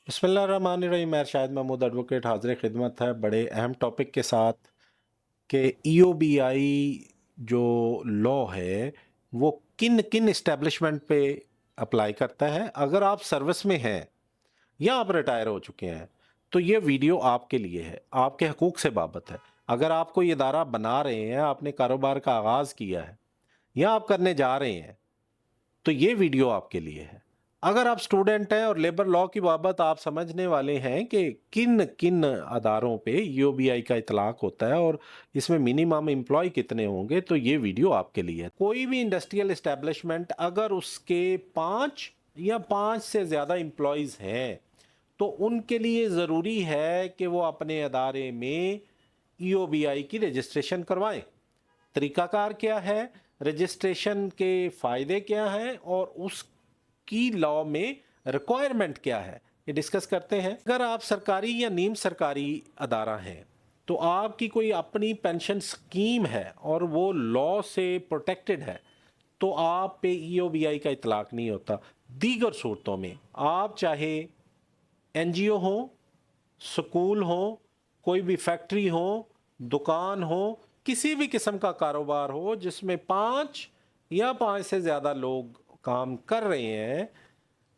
बिस्मिल्लाहिर्रहमानिर्रहीम। मैं शाहिद महमूद एडवोकेट हाजिर खिदमत है बड़े अहम टॉपिक के साथ कि ईओबीआई जो लॉ है वो किन किन इस्टेब्लिशमेंट पे अप्लाई करता है। अगर आप सर्विस में हैं या आप रिटायर हो चुके हैं तो ये वीडियो आपके लिए है, आपके हकूक़ से बाबत है। अगर आप कोई इदारा बना रहे हैं, आपने कारोबार का आगाज़ किया है या आप करने जा रहे हैं तो ये वीडियो आपके लिए है। अगर आप स्टूडेंट हैं और लेबर लॉ की बाबत आप समझने वाले हैं कि किन किन अदारों पे ईओबीआई का इतलाक होता है और इसमें मिनिमम एम्प्लॉय कितने होंगे, तो ये वीडियो आपके लिए है। कोई भी इंडस्ट्रियल एस्टेब्लिशमेंट अगर उसके 5 या 5 से ज़्यादा एम्प्लॉयज़ हैं तो उनके लिए ज़रूरी है कि वो अपने अदारे में ईओबीआई की रजिस्ट्रेशन करवाएं। तरीकाकार क्या है, रजिस्ट्रेशन के फ़ायदे क्या हैं और उसकी लॉ में रिक्वायरमेंट क्या है, ये डिस्कस करते हैं। अगर आप सरकारी या नीम सरकारी अदारा हैं तो आपकी कोई अपनी पेंशन स्कीम है और वो लॉ से प्रोटेक्टेड है तो आप पे ईओबीआई का इतलाक नहीं होता। दीगर सूरतों में आप चाहे एनजीओ हो, स्कूल हो, कोई भी फैक्ट्री हो, दुकान हो, किसी भी किस्म का कारोबार हो जिसमें 5 या 5 से ज़्यादा लोग काम कर रहे हैं,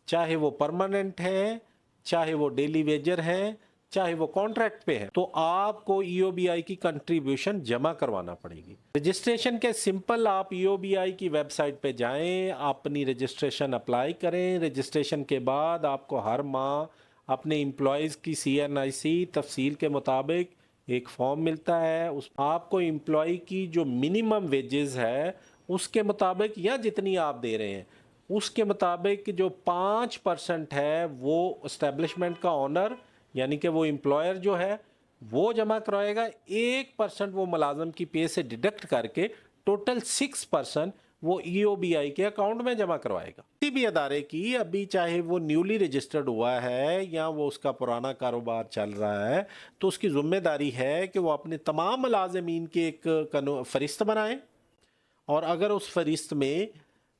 चाहे वो परमानेंट हैं, चाहे वो डेली वेजर हैं, चाहे वो कॉन्ट्रैक्ट पे हैं, तो आपको ईओबीआई की कंट्रीब्यूशन जमा करवाना पड़ेगी। रजिस्ट्रेशन के सिंपल, आप ईओबीआई की वेबसाइट पे जाएं, अपनी रजिस्ट्रेशन अप्लाई करें। रजिस्ट्रेशन के बाद आपको हर माह अपने एम्प्लॉयज़ की सीएनआईसी तफसील के मुताबिक एक फॉर्म मिलता है। उस आपको एम्प्लॉय की जो मिनिमम वेजेस है उसके मुताबिक या जितनी आप दे रहे हैं उसके मुताबिक जो 5% है वो इस्टेब्लिशमेंट का ऑनर यानी कि वो एम्प्लॉयर जो है वो जमा करवाएगा। 1% वो मुलाजम की पे से डिडक्ट करके टोटल 6% वो ईओबीआई के अकाउंट में जमा करवाएगा। किसी भी अदारे की, अभी चाहे वो न्यूली रजिस्टर्ड हुआ है या वो उसका पुराना कारोबार चल रहा है, तो उसकी जिम्मेदारी है कि वो अपने तमाम मुलाजमीन की एक फरिस्त बनाए और अगर उस फरिस्त में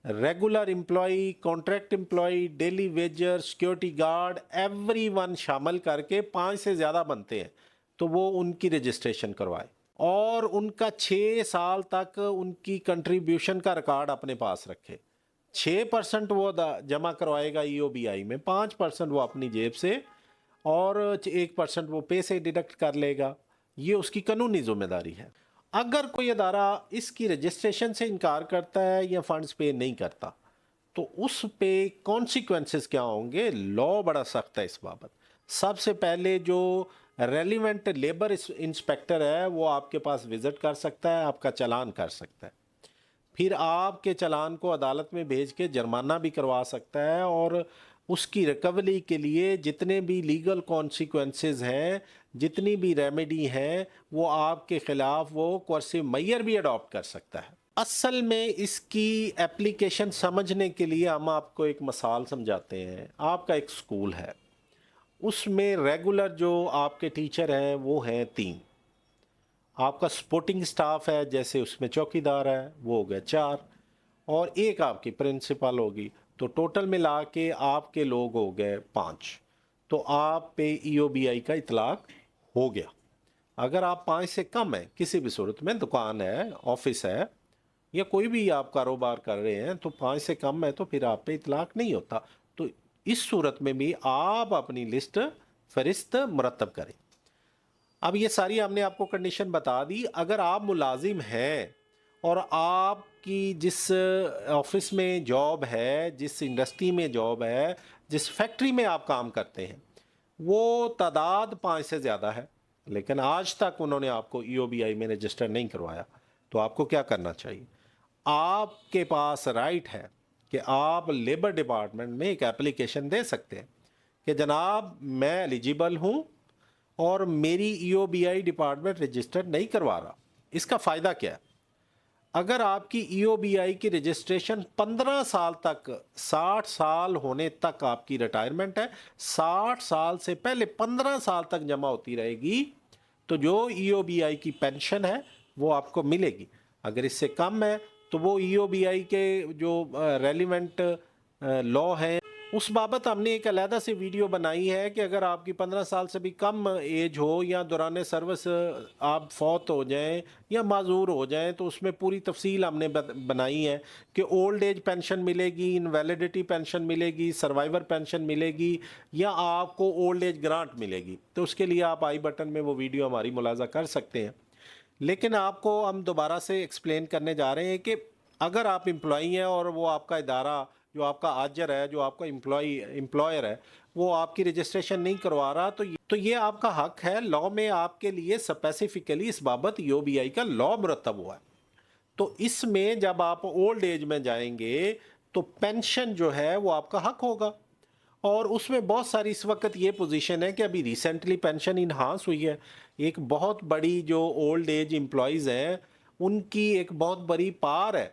regular employ, contract employ, daily wager, security guard, everyone शामिल करके 5 से ज़्यादा बनते हैं तो वो उनकी रजिस्ट्रेशन करवाए और उनका 6 साल तक उनकी कंट्रीब्यूशन का रिकॉर्ड अपने पास रखे। 6% वो जमा करवाएगा ईओबीआई में, 5% वो अपनी जेब से और 1% वो पे से डिडक्ट कर लेगा। ये उसकी कानूनी जिम्मेदारी है। अगर कोई अदारा इसकी रजिस्ट्रेशन से इनकार करता है या फंड्स पे नहीं करता तो उस पे कॉन्सिक्वेंसेस क्या होंगे। लॉ बड़ा सख्त है इस बाबत। सबसे पहले जो रेलिवेंट लेबर इंस्पेक्टर है वो आपके पास विज़िट कर सकता है, आपका चालान कर सकता है, फिर आपके चालान को अदालत में भेज के जुर्माना भी करवा सकता है और उसकी रिकवरी के लिए जितने भी लीगल कॉन्सिक्वेंसेस हैं, जितनी भी रेमेडी हैं, वो आपके ख़िलाफ़ वो कोर्सिव मेजर भी अडॉप्ट कर सकता है। असल में इसकी एप्लीकेशन समझने के लिए हम आपको एक मिसाल समझाते हैं। आपका एक स्कूल है, उसमें रेगुलर जो आपके टीचर हैं वो हैं 3। आपका सपोर्टिंग स्टाफ है, जैसे उसमें चौकीदार है, वो हो गया 4 और एक आपकी प्रिंसिपल होगी, तो टोटल मिला के आपके लोग हो गए 5। तो आप पे ईओबीआई का इतलाक हो गया। अगर आप 5 से कम हैं किसी भी सूरत में, दुकान है, ऑफिस है या कोई भी आप कारोबार कर रहे हैं, तो 5 से कम है तो फिर आप पे इतलाक नहीं होता। तो इस सूरत में भी आप अपनी लिस्ट फरिस्त मुरतब करें। अब ये सारी हमने आपको कंडीशन बता दी। अगर आप मुलाजिम हैं और आपकी जिस ऑफिस में जॉब है, जिस इंडस्ट्री में जॉब है, जिस फैक्ट्री में आप काम करते हैं, वो तादाद 5 से ज़्यादा है लेकिन आज तक उन्होंने आपको ईओबीआई में रजिस्टर नहीं करवाया, तो आपको क्या करना चाहिए। आपके पास राइट है कि आप लेबर डिपार्टमेंट में एक एप्लीकेशन दे सकते हैं कि जनाब मैं एलिजिबल हूँ और मेरी ईओबीआई डिपार्टमेंट रजिस्टर्ड नहीं करवा रहा। इसका फ़ायदा क्या है। अगर आपकी ईओबीआई की रजिस्ट्रेशन 15 साल तक, 60 साल होने तक आपकी रिटायरमेंट है, 60 साल से पहले 15 साल तक जमा होती रहेगी, तो जो ईओबीआई की पेंशन है वो आपको मिलेगी। अगर इससे कम है तो वो ईओबीआई के जो रेलिवेंट लॉ हैं اس بابت ہم نے ایک علیحدہ سے ویڈیو بنائی ہے کہ اگر آپ کی 15 سال سے بھی کم ایج ہو یا دوران سروس آپ فوت ہو جائیں یا معذور ہو جائیں تو اس میں پوری تفصیل ہم نے بنائی ہے کہ اولڈ ایج پینشن ملے گی، انویلڈیٹی پینشن ملے گی، سروائیور پینشن ملے گی یا آپ کو اولڈ ایج گرانٹ ملے گی. تو اس کے لیے آپ آئی بٹن میں وہ ویڈیو ہماری ملاحظہ کر سکتے ہیں. لیکن آپ کو ہم دوبارہ سے ایکسپلین کرنے جا رہے ہیں کہ اگر آپ امپلائی ہیں اور وہ آپ کا ادارہ جو آپ کا آجر ہے، جو آپ کا امپلائر ہے، وہ آپ کی رجسٹریشن نہیں کروا رہا تو یہ آپ کا حق ہے. لا میں آپ کے لیے اسپیسیفکلی اس بابت ای او بی آئی کا لا مرتب ہوا ہے. تو اس میں جب آپ اولڈ ایج میں جائیں گے تو پینشن جو ہے وہ آپ کا حق ہوگا. اور اس میں بہت ساری اس وقت یہ پوزیشن ہے کہ ابھی ریسنٹلی پینشن انہانس ہوئی ہے. ایک بہت بڑی جو اولڈ ایج امپلائیز ہیں ان کی ایک بہت بڑی پار ہے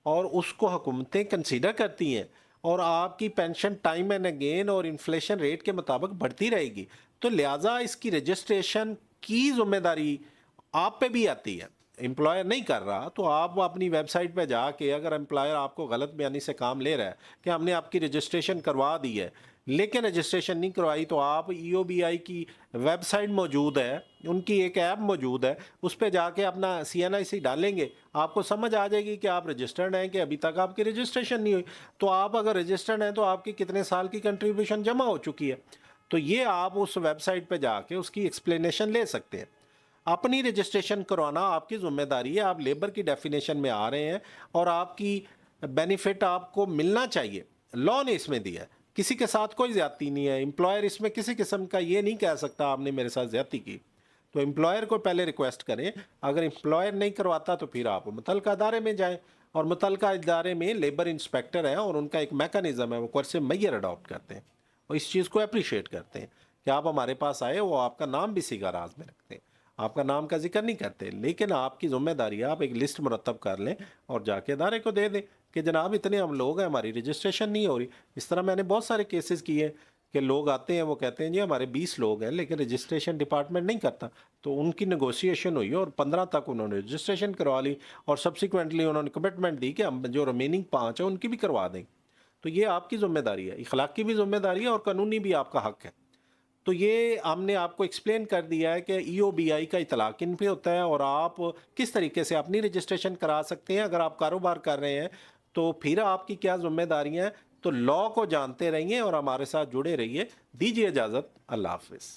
اور اس کو حکومتیں کنسیڈر کرتی ہیں اور آپ کی پینشن ٹائم اینڈ اگین اور انفلیشن ریٹ کے مطابق بڑھتی رہے گی. تو لہٰذا اس کی رجسٹریشن کی ذمہ داری آپ پہ بھی آتی ہے. امپلائر نہیں کر رہا تو آپ اپنی ویب سائٹ پہ جا کے اگر امپلائر آپ کو غلط بیانی سے کام لے رہا ہے کہ ہم نے آپ کی رجسٹریشن کروا دی ہے لیکن رجسٹریشن نہیں کروائی، تو آپ ای او بی آئی کی ویب سائٹ موجود ہے، ان کی ایک ایپ موجود ہے، اس پہ جا کے اپنا سی این آئی سی ڈالیں گے، آپ کو سمجھ آ جائے گی کہ آپ رجسٹرڈ ہیں کہ ابھی تک آپ کی رجسٹریشن نہیں ہوئی. تو آپ اگر رجسٹرڈ ہیں تو آپ کی کتنے سال کی کنٹریبیوشن جمع ہو چکی ہے. تو یہ آپ اس ویب سائٹ پہ جا کے اس کی ایکسپلینیشن لے سکتے ہیں. اپنی رجسٹریشن کروانا آپ کی ذمہ داری ہے. آپ لیبر کی ڈیفینیشن میں آ رہے ہیں اور آپ کی بینیفٹ آپ کو ملنا چاہیے. لا نے اس میں دیا ہے، کسی کے ساتھ کوئی زیادتی نہیں ہے. امپلائر اس میں کسی قسم کا یہ نہیں کہہ سکتا آپ نے میرے ساتھ زیادتی کی. تو امپلائر کو پہلے ریکویسٹ کریں. اگر امپلائر نہیں کرواتا تو پھر آپ متعلقہ ادارے میں جائیں اور متعلقہ ادارے میں لیبر انسپیکٹر ہیں اور ان کا ایک میکانزم ہے، وہ کورس میئر اڈاپٹ کرتے ہیں اور اس چیز کو اپریشیٹ کرتے ہیں کہ آپ ہمارے پاس آئے. وہ آپ کا نام بھی صیغہ راز میں رکھتے ہیں، آپ کا نام کا ذکر نہیں کرتے، لیکن آپ کی ذمہ داری ہے آپ ایک لسٹ مرتب کر لیں اور جا کے ادارے کو دے دیں کہ جناب اتنے ہم لوگ ہیں، ہماری رجسٹریشن نہیں ہو رہی. اس طرح میں نے بہت سارے کیسز کیے کہ لوگ آتے ہیں، وہ کہتے ہیں جی ہمارے 20 لوگ ہیں لیکن رجسٹریشن ڈپارٹمنٹ نہیں کرتا. تو ان کی نیگوسیشن ہوئی اور 15 تک انہوں نے رجسٹریشن کروا لی اور سبسیکوینٹلی انہوں نے کمٹمنٹ دی کہ ہم جو ریمیننگ 5 ہیں ان کی بھی کروا دیں. تو یہ آپ کی ذمہ داری ہے، اخلاقی بھی ذمہ داری ہے اور قانونی بھی آپ کا حق ہے. تو یہ ہم نے آپ کو ایکسپلین کر دیا ہے کہ ای او بی آئی کا اطلاق کن پہ ہوتا ہے اور آپ کس طریقے سے اپنی رجسٹریشن کرا سکتے ہیں. اگر آپ کاروبار کر رہے ہیں تو پھر آپ کی کیا ذمہ داریاں ہیں. تو لا کو جانتے رہیے اور ہمارے ساتھ جڑے رہیے. دیجیے اجازت. اللہ حافظ.